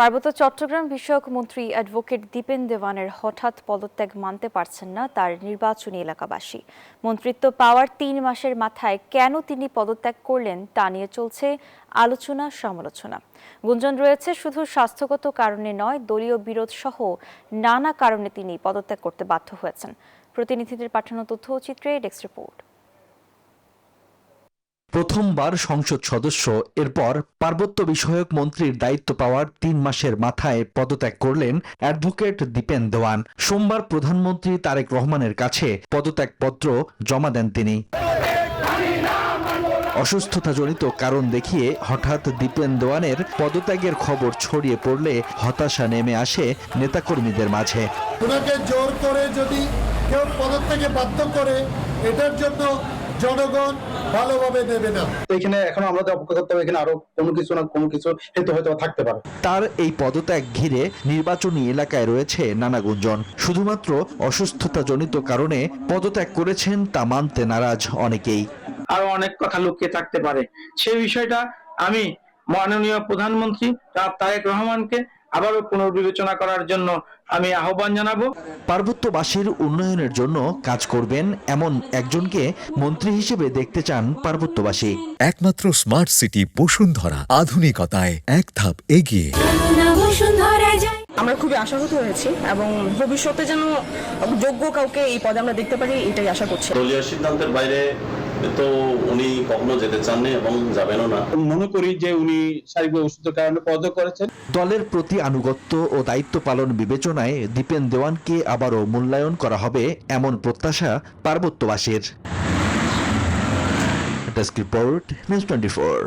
পার্বত্য চট্টগ্রাম বিষয়ক মন্ত্রী অ্যাডভোকেট দীপেন দেওয়ানের হঠাৎ পদত্যাগ মানতে পারছেন না তার নির্বাচনী এলাকাবাসী। মন্ত্রিত্ব পাওয়ার ৩ মাসের মাথায় কেন তিনি পদত্যাগ করলেন তা নিয়ে চলছে আলোচনা সমালোচনা। গুঞ্জন রয়েছে শুধু স্বাস্থ্যগত কারণে নয়, দলীয় বিরোধ সহ নানা কারণে তিনি পদত্যাগ করতে বাধ্য হয়েছেন। প্রতিনিধিদের পাঠানো তথ্য চিত্রে ডেস্ক রিপোর্ট। প্রথমবার সংসদ সদস্য, এরপর পার্বত্য বিষয়ক মন্ত্রীর দায়িত্ব পাওয়ার ৩ মাসের মাথায় পদত্যাগ করলেন অ্যাডভোকেট দীপেন দেওয়ান। সোমবার প্রধানমন্ত্রী তারেক রহমানের কাছে পদত্যাগপত্র জমা দেন তিনি। অসুস্থতাজনিত কারণ দেখিয়ে হঠাৎ দীপেন দেওয়ানের পদত্যাগের খবর ছড়িয়ে পড়লে হতাশা নেমে আসে নেতাকর্মীদের মাঝে। ওনাকে জোর করে যদি কেউ পদত্যাগে বাধ্য করে, এটার জন্য জনগণ ভালোভাবে দেবে না। এখানে এখন আমাদের অপেক্ষা করতে হবে, এখানে আরো কোনো কিছু না কোনো কিছু হয়তো থাকতে পারে। তার এই পদত্যাগ ঘিরে নির্বাচনী এলাকায় রয়েছে নানা গুঞ্জন। শুধুমাত্র অসুস্থতাজনিত কারণে পদত্যাগ করেছেন তা মানতে নারাজ অনেকেই। আরো অনেক কথা লুকিয়ে থাকতে পারে, সেই বিষয়টা আমি মাননীয় প্রধানমন্ত্রী তারেক রহমানকে আবারও পুনর্বিবেচনা করার জন্য আমি আহ্বান জানাবো। পার্বত্যবাসীর উন্নয়নের জন্য কাজ করবেন এমন একজনকে মন্ত্রী হিসেবে দেখতে চান পার্বত্যবাসী। একমাত্র স্মার্ট সিটি বসুন্ধরা, আধুনিকতায় এক ধাপ এগিয়ে। আমরা খুবই আশাহত হয়েছি এবং ভবিষ্যতে যেন যোগ্য কাউকে এই পদে আমরা দেখতে পারি, এটাই আশা করছি। দলীয় সিদ্ধান্তের বাইরে তো উনি কখনো যেতে চাননি এবং যাবেনও না। মনে করি যে উনি শারীরিক অসুস্থতার কারণে পদত্যাগ করেছেন। দলের প্রতি আনুগত্য ও দায়িত্ব পালন বিবেচনায় দীপেন দেওয়ানকে আবারও মূল্যায়ন করা হবে এমন প্রত্যাশা পার্বত্যবাসীর। Desk report, news 24।